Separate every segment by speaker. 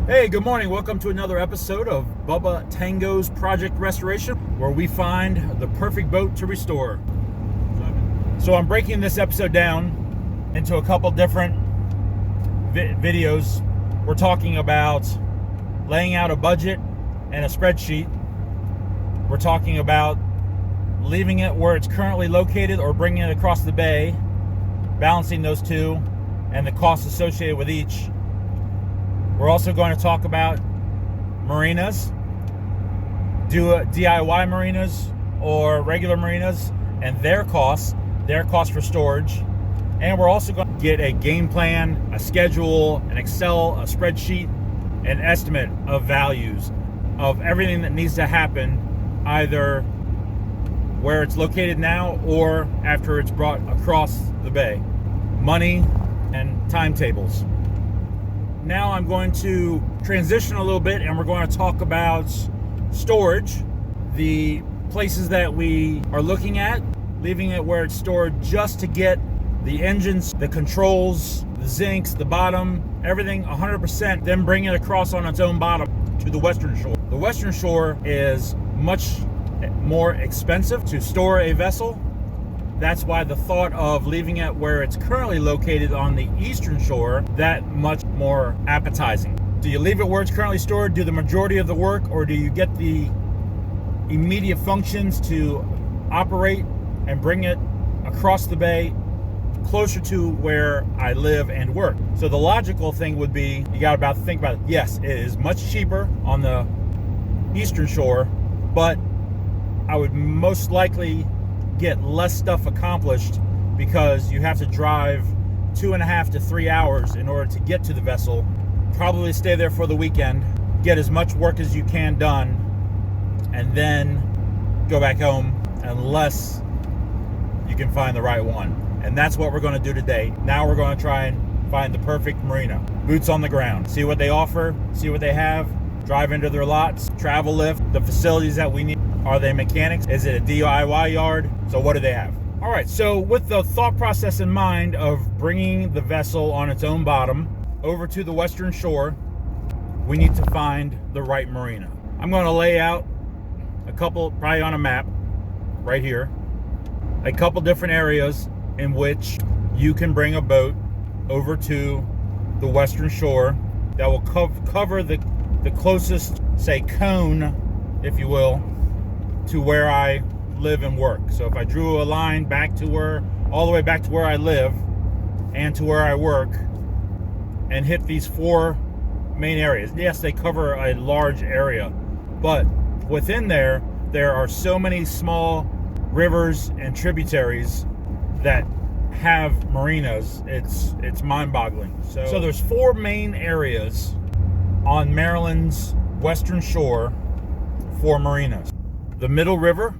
Speaker 1: Hey, good morning. Welcome to another episode of Bubba Tango's Project Restoration, where we find the perfect boat to restore. So I'm breaking this episode down into a couple different videos. We're talking about laying out a budget and a spreadsheet. We're talking about leaving it where it's currently located or bringing it across the bay, balancing those two, and the costs associated with each. We're also going to talk about marinas, DIY marinas or regular marinas, and their costs for storage. And we're also going to get a game plan, a schedule, an Excel, a spreadsheet, an estimate of values of everything that needs to happen, either where it's located now or after it's brought across the bay. Money and timetables. Now I'm going to transition a little bit and we're going to talk about storage, the places that we are looking at, leaving it where it's stored just to get the engines, the controls, the zincs, the bottom, everything 100%, then bring it across on its own bottom to the Western Shore. The Western Shore is much more expensive to store a vessel. That's why the thought of leaving it where it's currently located on the Eastern Shore, that much more appetizing. Do you leave it where it's currently stored, do the majority of the work, or do you get the immediate functions to operate and bring it across the bay closer to where I live and work? So the logical thing would be, you got to think about it. Yes, it is much cheaper on the Eastern Shore, but I would most likely get less stuff accomplished because you have to drive 2.5 to 3 hours in order to get to the vessel. Probably stay there for the weekend, get as much work as you can done, and then go back home unless you can find the right one. And that's what we're going to do today. Now we're going to try and find the perfect marina. Boots on the ground. See what they offer, see what they have, drive into their lots, travel lift, the facilities that we need. Are they mechanics? Is it a DIY yard? So what do they have? All right, so with the thought process in mind of bringing the vessel on its own bottom over to the Western Shore, we need to find the right marina. I'm going to lay out a couple, probably on a map right here, a couple different areas in which you can bring a boat over to the Western Shore that will cover the closest, say, cone, if you will, to where I live and work. So if I drew a line back to all the way back to where I live and to where I work, and hit these 4 main areas. Yes, they cover a large area, but within there are so many small rivers and tributaries that have marinas. It's mind-boggling. So there's 4 main areas on Maryland's Western Shore for marinas. The Middle River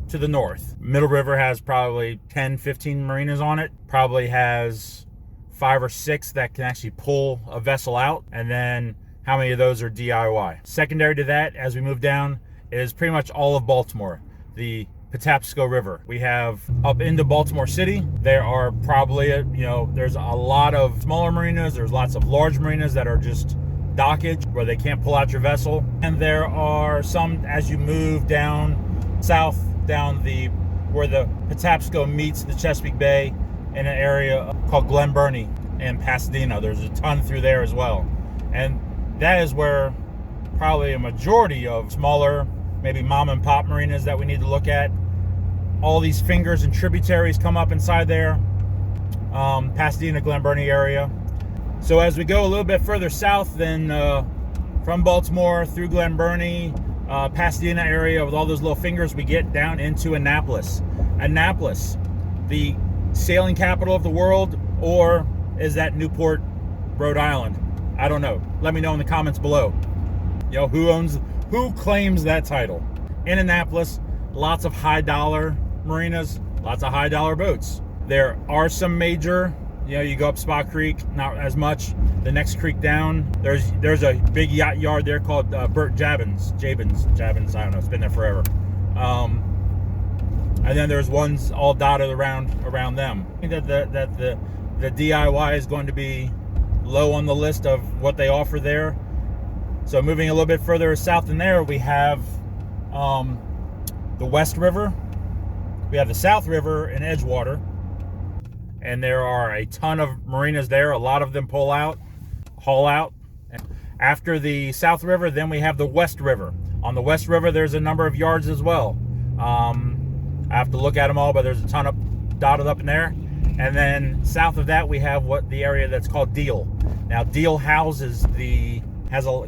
Speaker 1: to the north. Middle River has probably 10, 15 marinas on it. Probably has 5 or 6 that can actually pull a vessel out. And then how many of those are DIY? Secondary to that, as we move down, is pretty much all of Baltimore. The Patapsco River. We have up into Baltimore City. There are probably, there's a lot of smaller marinas. There's lots of large marinas that are just dockage where they can't pull out your vessel, and there are some as you move down south, down where the Patapsco meets the Chesapeake Bay in an area called Glen Burnie and Pasadena. There's a ton through there as well, and that is where probably a majority of smaller, maybe mom and pop marinas that we need to look at. All these fingers and tributaries come up inside there, Pasadena, Glen Burnie area. So as we go a little bit further south, then from Baltimore through Glen Burnie, Pasadena area with all those little fingers, we get down into Annapolis. Annapolis, the sailing capital of the world, or is that Newport, Rhode Island? I don't know. Let me know in the comments below. Who claims that title? In Annapolis, lots of high dollar marinas, lots of high dollar boats. There are some major. You go up Spot Creek, not as much. The next creek down, there's a big yacht yard there called Burt Jabins, I don't know, it's been there forever. And then there's ones all dotted around them. I think that the DIY is going to be low on the list of what they offer there. So moving a little bit further south than there, we have the West River. We have the South River in Edgewater. And there are a ton of marinas there. A lot of them pull out, haul out. After the South River, then we have the West River. On the West River, there's a number of yards as well. I have to look at them all, but there's a ton of dotted up in there. And then south of that, we have the area that's called Deal. Now, Deal has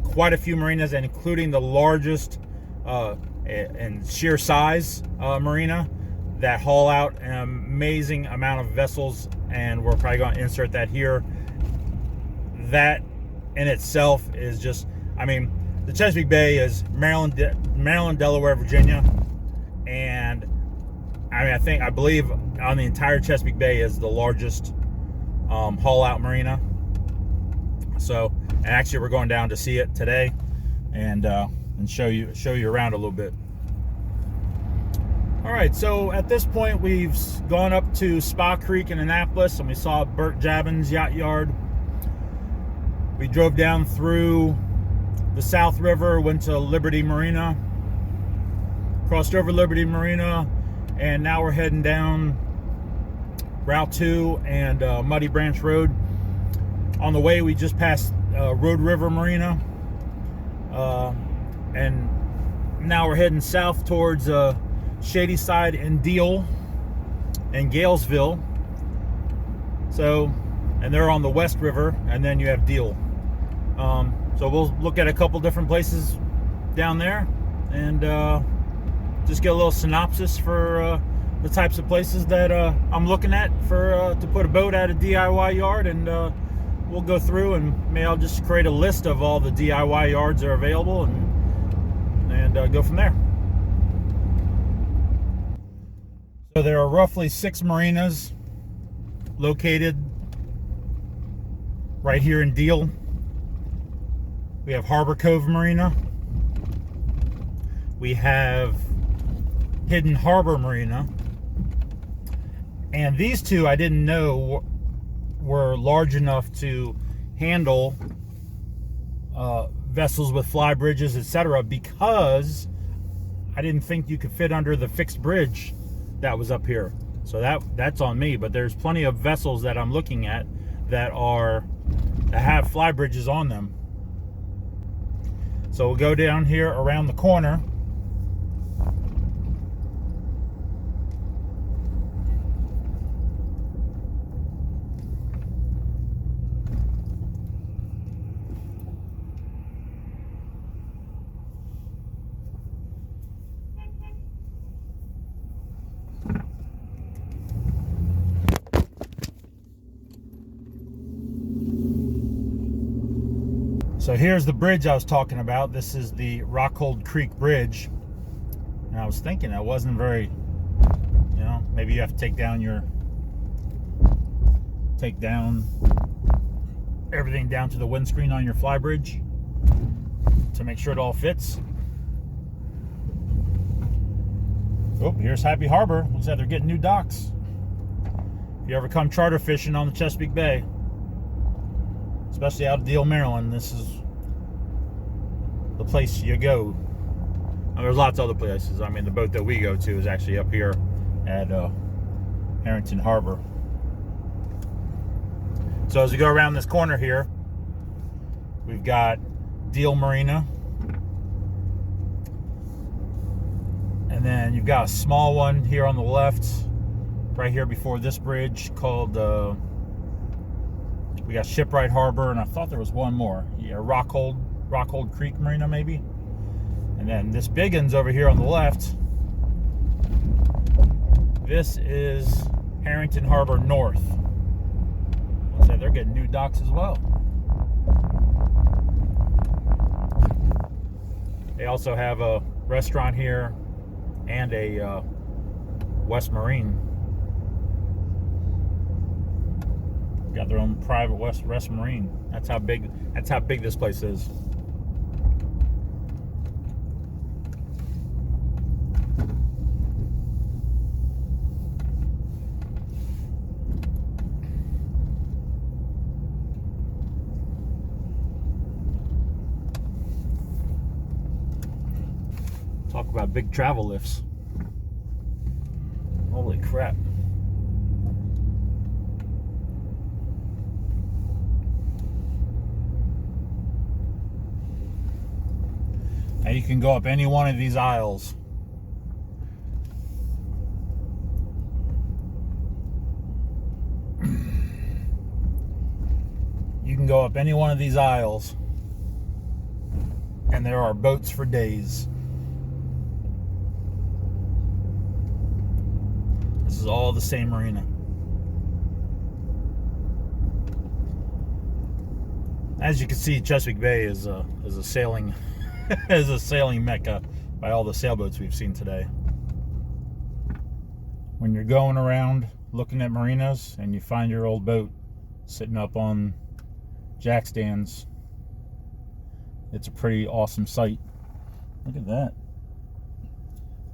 Speaker 1: quite a few marinas, and including the largest and sheer size marina that haul out an amazing amount of vessels, and we're probably going to insert that here. That in itself is just, I mean, the Chesapeake Bay is Maryland, Delaware, Virginia, and I believe on the entire Chesapeake Bay is the largest haul out marina. So, and actually we're going down to see it today and show you around a little bit. All right, so at this point we've gone up to Spa Creek in Annapolis, and we saw Bert Jabin's yacht yard. We drove down through the South River, went to Liberty Marina, crossed over Liberty Marina, and now we're heading down Route 2 and Muddy Branch Road. On the way, we just passed Road River Marina, and now we're heading south towards Shady Side and Deal and Galesville. So, and they're on the West River, and then you have Deal. So we'll look at a couple different places down there, and just get a little synopsis for the types of places that I'm looking at for to put a boat at a DIY yard, and we'll go through, and maybe I'll just create a list of all the DIY yards that are available, and go from there. So there are roughly 6 marinas located right here in Deal. We have Harbor Cove Marina. We have Hidden Harbor Marina. And these two I didn't know were large enough to handle vessels with fly bridges, etc., because I didn't think you could fit under the fixed bridge that was up here. So that's on me, but there's plenty of vessels that I'm looking at that have fly bridges on them. So we'll go down here around the corner. So here's the bridge I was talking about. This is the Rockhold Creek Bridge. And I was thinking that wasn't very, maybe you have to take down everything down to the windscreen on your fly bridge to make sure it all fits. Oh, here's Happy Harbor. Looks like they're getting new docks. If you ever come charter fishing on the Chesapeake Bay, especially out of Deal, Maryland, this is the place you go. There's lots of other places. I mean, the boat that we go to is actually up here at Harrington Harbor. So as we go around this corner here, we've got Deal Marina. And then you've got a small one here on the left, right here before this bridge, called we got Shipwright Harbor, and I thought there was one more. Yeah, Rockhold Creek Marina, maybe. And then this big one's over here on the left. This is Harrington Harbor North. So they're getting new docks as well. They also have a restaurant here and a West Marine. Got their own private West Marine. That's how big this place is. Talk about big travel lifts. Holy crap. Now you can go up any one of these aisles. You can go up any one of these aisles, and there are boats for days. This is all the same marina. As you can see, Chesapeake Bay is a sailing is a sailing mecca by all the sailboats we've seen today. When you're going around looking at marinas and you find your old boat sitting up on jack stands, it's a pretty awesome sight. Look at that.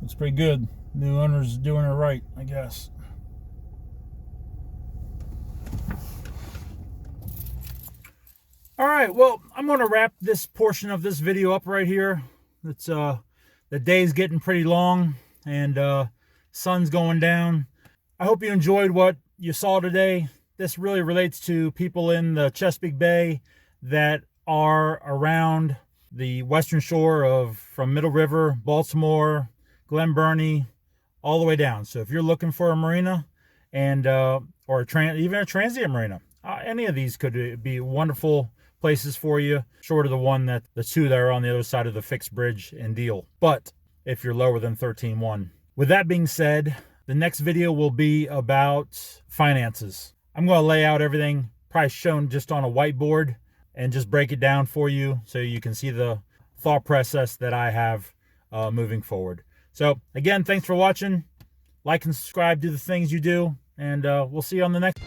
Speaker 1: It's pretty good. New owner's doing it right, I guess. All right, well, I'm going to wrap this portion of this video up right here. It's the day's getting pretty long, and sun's going down. I hope you enjoyed what you saw today. This really relates to people in the Chesapeake Bay that are around the western shore of from Middle River, Baltimore, Glen Burnie, all the way down. So if you're looking for a marina, and or even a transient marina, any of these could be wonderful places for you, short of the two that are on the other side of the fixed bridge and deal. But if you're lower than 13.1. With that being said, the next video will be about finances. I'm going to lay out everything, probably shown just on a whiteboard, and just break it down for you so you can see the thought process that I have moving forward. So again, thanks for watching. Like and subscribe, do the things you do, and we'll see you on the next.